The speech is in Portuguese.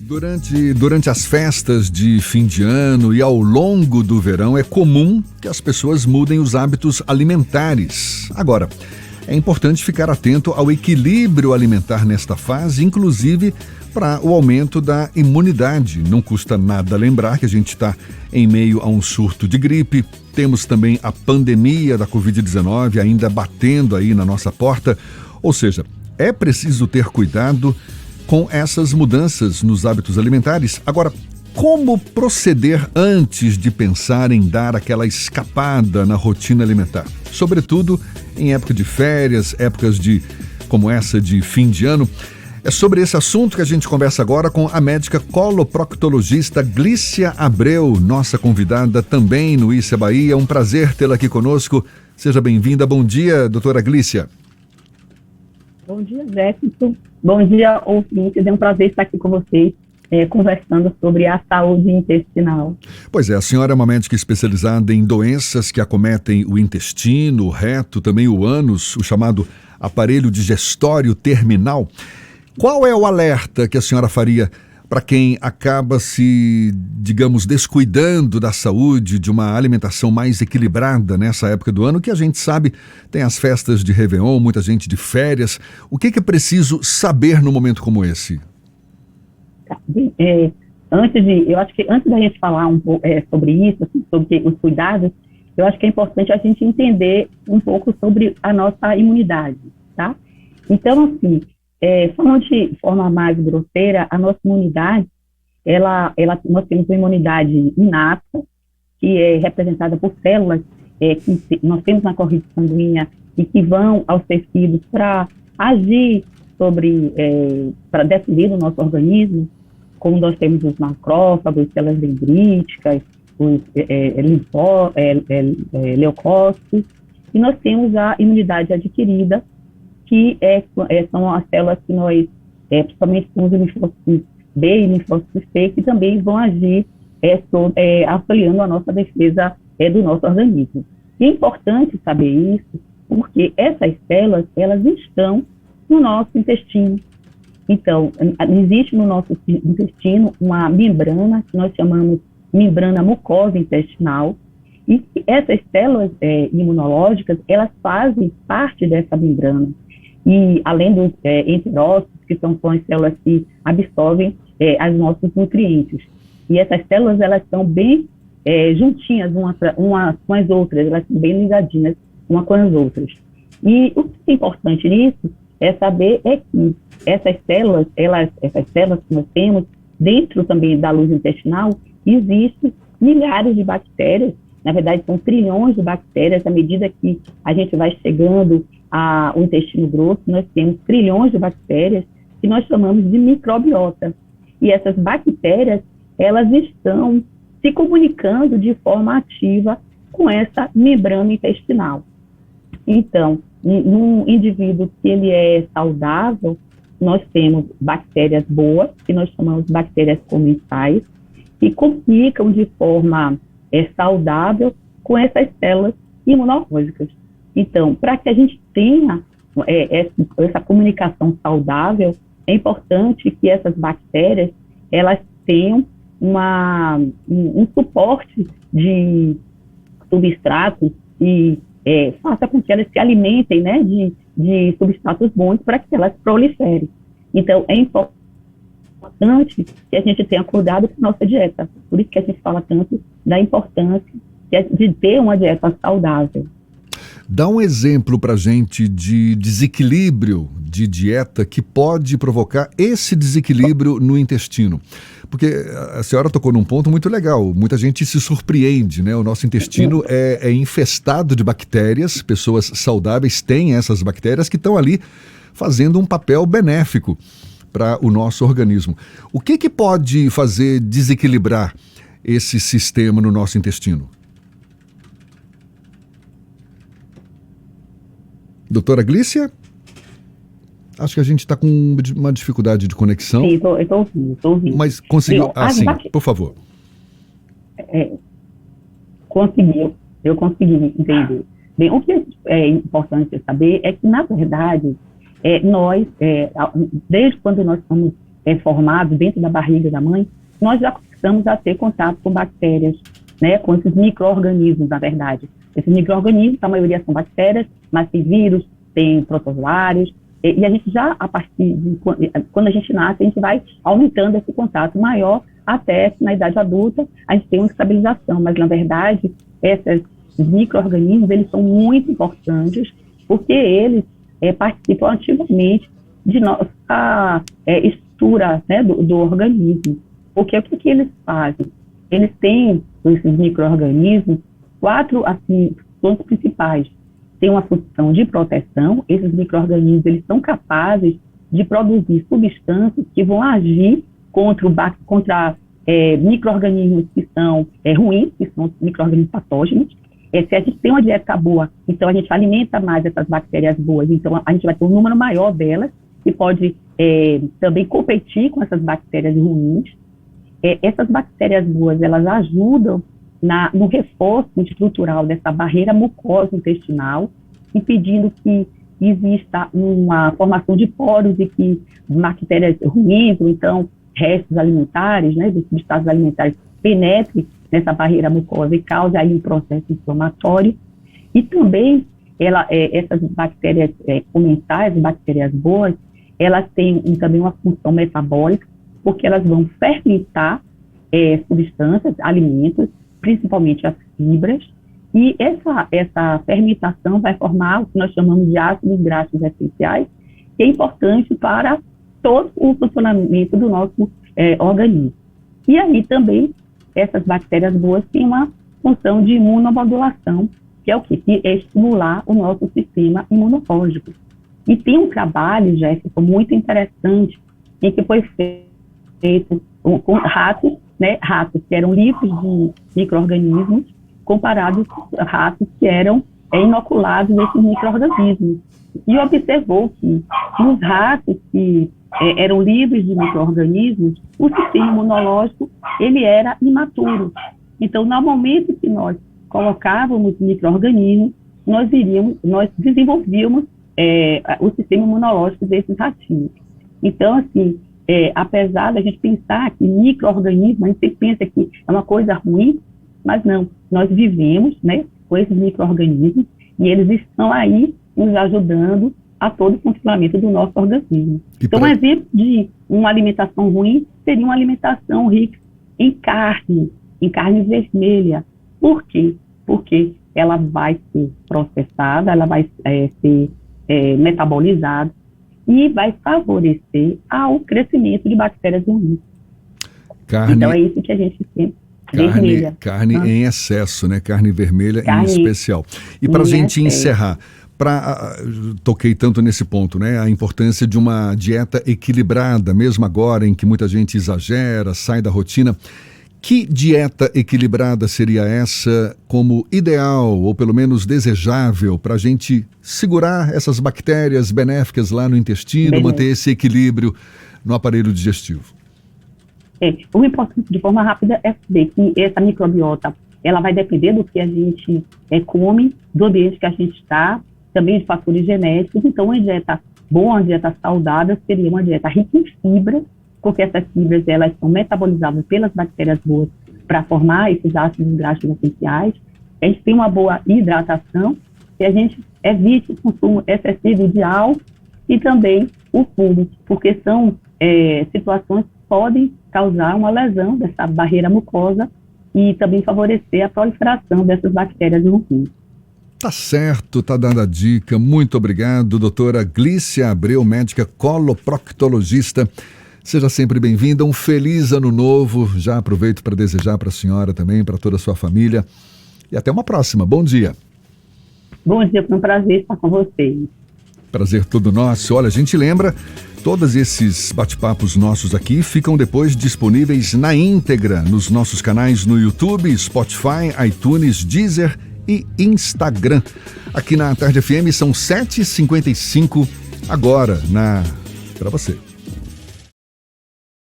Durante as festas de fim de ano e ao longo do verão, é comum que as pessoas mudem os hábitos alimentares. Agora, é importante ficar atento ao equilíbrio alimentar nesta fase, inclusive para o aumento da imunidade. Não custa nada lembrar que a gente está em meio a um surto de gripe. Temos também a pandemia da Covid-19 ainda batendo aí na nossa porta. Ou seja, é preciso ter cuidado com essas mudanças nos hábitos alimentares. Agora, como proceder antes de pensar em dar aquela escapada na rotina alimentar? Sobretudo em época de férias, como essa de fim de ano. É sobre esse assunto que a gente conversa agora com a médica coloproctologista Glícia Abreu, nossa convidada também no Issa Bahia. É um prazer tê-la aqui conosco. Seja bem-vinda. Bom dia, doutora Glícia. Bom dia, Jefferson. Bom dia, ouvintes. É um prazer estar aqui com vocês, conversando sobre a saúde intestinal. Pois é, a senhora é uma médica especializada em doenças que acometem o intestino, o reto, também o ânus, o chamado aparelho digestório terminal. Qual é o alerta que a senhora faria para quem acaba se, digamos, descuidando da saúde, de uma alimentação mais equilibrada nessa época do ano, que a gente sabe tem as festas de Réveillon, muita gente de férias. O que é preciso saber no momento como esse? Eu acho que antes da gente falar um pouco sobre isso, assim, sobre os cuidados, eu acho que é importante a gente entender um pouco sobre a nossa imunidade, tá? Então, assim, falando de forma mais grosseira, a nossa imunidade, nós temos uma imunidade inata, que é representada por células que nós temos na corrente sanguínea e que vão aos tecidos para agir para defender o nosso organismo, como nós temos os macrófagos, células dendríticas, os leucócitos, e nós temos a imunidade adquirida, que são as células que nós, principalmente com os linfócitos B e linfócitos C, que também vão agir auxiliando a nossa defesa do nosso organismo. E é importante saber isso, porque essas células, elas estão no nosso intestino. Então, existe no nosso intestino uma membrana, que nós chamamos membrana mucosa intestinal, e essas células imunológicas, elas fazem parte dessa membrana. E além dos enterócitos, que são as células que absorvem os nossos nutrientes. E essas células, elas são bem juntinhas umas com as outras, elas são bem ligadinhas umas com as outras. E o que é importante nisso é saber que essas células que nós temos, dentro também da luz intestinal, existem milhares de bactérias, na verdade são trilhões de bactérias. À medida que a gente vai chegando ao intestino grosso, nós temos trilhões de bactérias que nós chamamos de microbiota. E essas bactérias, elas estão se comunicando de forma ativa com essa membrana intestinal. Então, num indivíduo que ele é saudável, nós temos bactérias boas, que nós chamamos de bactérias comensais, que comunicam de forma saudável com essas células imunológicas. Então, para que a gente tenha essa comunicação saudável, é importante que essas bactérias, elas tenham um suporte de substratos e faça com que elas se alimentem, né, de substratos bons para que elas proliferem. Então, é importante que a gente tenha cuidado com a nossa dieta. Por isso que a gente fala tanto da importância de ter uma dieta saudável. Dá um exemplo para a gente de desequilíbrio de dieta que pode provocar esse desequilíbrio no intestino. Porque a senhora tocou num ponto muito legal. Muita gente se surpreende, né? O nosso intestino é infestado de bactérias. Pessoas saudáveis têm essas bactérias que estão ali fazendo um papel benéfico para o nosso organismo. O que pode fazer desequilibrar esse sistema no nosso intestino? Doutora Glícia? Acho que a gente está com uma dificuldade de conexão. Sim, estou ouvindo. Mas conseguiu? Sim, por favor. Eu consegui entender. Bem, o que é importante saber é que, na verdade, nós, desde quando nós somos formados dentro da barriga da mãe, nós já começamos a ter contato com bactérias, né, com esses micro-organismos, na verdade. Esses micro-organismos, a maioria são bactérias, mas tem vírus, tem protozoários, e a gente já, a partir de quando a gente nasce, a gente vai aumentando esse contato maior, até que na idade adulta a gente tem uma estabilização, mas na verdade, esses micro-organismos, eles são muito importantes, porque eles participam ativamente de nossa estrutura, né, do organismo. Porque o que eles fazem? Eles têm, esses micro-organismos, 4 assim, funções principais. Tem uma função de proteção. Esses micro-organismos, eles são capazes de produzir substâncias que vão agir contra micro-organismos que são ruins, que são micro-organismos patógenos. Se a gente tem uma dieta boa, então a gente alimenta mais essas bactérias boas, então a gente vai ter um número maior delas, que pode também competir com essas bactérias ruins. Essas bactérias boas, elas ajudam no reforço estrutural dessa barreira mucosa intestinal, impedindo que exista uma formação de poros e que bactérias ruins, ou então restos alimentares, né, dos substratos alimentares, penetrem nessa barreira mucosa e cause aí um processo inflamatório. E também essas bactérias comensais, bactérias boas, elas têm também uma função metabólica, porque elas vão fermentar substâncias, alimentos, principalmente as fibras, e essa fermentação vai formar o que nós chamamos de ácidos graxos essenciais, que é importante para todo o funcionamento do nosso organismo. E aí também essas bactérias boas têm uma função de imunomodulação, que é o quê? Que é estimular o nosso sistema imunológico. E tem um trabalho, Jéssica, muito interessante, em que foi feito com ratos, né, ratos que eram livres de micro-organismos, comparados com ratos que eram inoculados desses micro-organismos. E observou que nos ratos que eram livres de micro-organismos, o sistema imunológico ele era imaturo. Então, no momento que nós colocávamos micro-organismos, nós desenvolvíamos o sistema imunológico desses ratinhos. Então, assim, apesar da gente pensar que micro-organismos, a gente pensa que é uma coisa ruim, mas não, nós vivemos, né, com esses micro-organismos e eles estão aí nos ajudando a todo o funcionamento do nosso organismo. Então, um exemplo de uma alimentação ruim seria uma alimentação rica em carne vermelha. Por quê? Porque ela vai ser processada, ela vai ser metabolizada e vai favorecer ao crescimento de bactérias ruins. Então, é isso que a gente tem. Carne em excesso, né? Carne vermelha em especial. E para a gente encerrar, toquei tanto nesse ponto, né? A importância de uma dieta equilibrada, mesmo agora em que muita gente exagera, sai da rotina. Que dieta equilibrada seria essa como ideal, ou pelo menos desejável, para a gente segurar essas bactérias benéficas lá no intestino, manter esse equilíbrio no aparelho digestivo? O importante, de forma rápida, é saber que essa microbiota, ela vai depender do que a gente come, do ambiente que a gente está, também de fatores genéticos. Então, uma dieta boa, uma dieta saudável, seria uma dieta rica em fibras, porque essas fibras, elas são metabolizadas pelas bactérias boas para formar esses ácidos graxos essenciais. A gente tem uma boa hidratação, e a gente evite o consumo excessivo de álcool e também o fumo, porque são situações que podem causar uma lesão dessa barreira mucosa e também favorecer a proliferação dessas bactérias ruins. Tá certo, tá dando a dica. Muito obrigado, doutora Glícia Abreu, médica coloproctologista. Seja sempre bem-vinda, um feliz ano novo. Já aproveito para desejar para a senhora também, para toda a sua família. E até uma próxima. Bom dia. Bom dia, foi um prazer estar com vocês. Prazer todo nosso. Olha, a gente lembra, todos esses bate-papos nossos aqui ficam depois disponíveis na íntegra nos nossos canais no YouTube, Spotify, iTunes, Deezer e Instagram. Aqui na Tarde FM são 7h55 agora para você.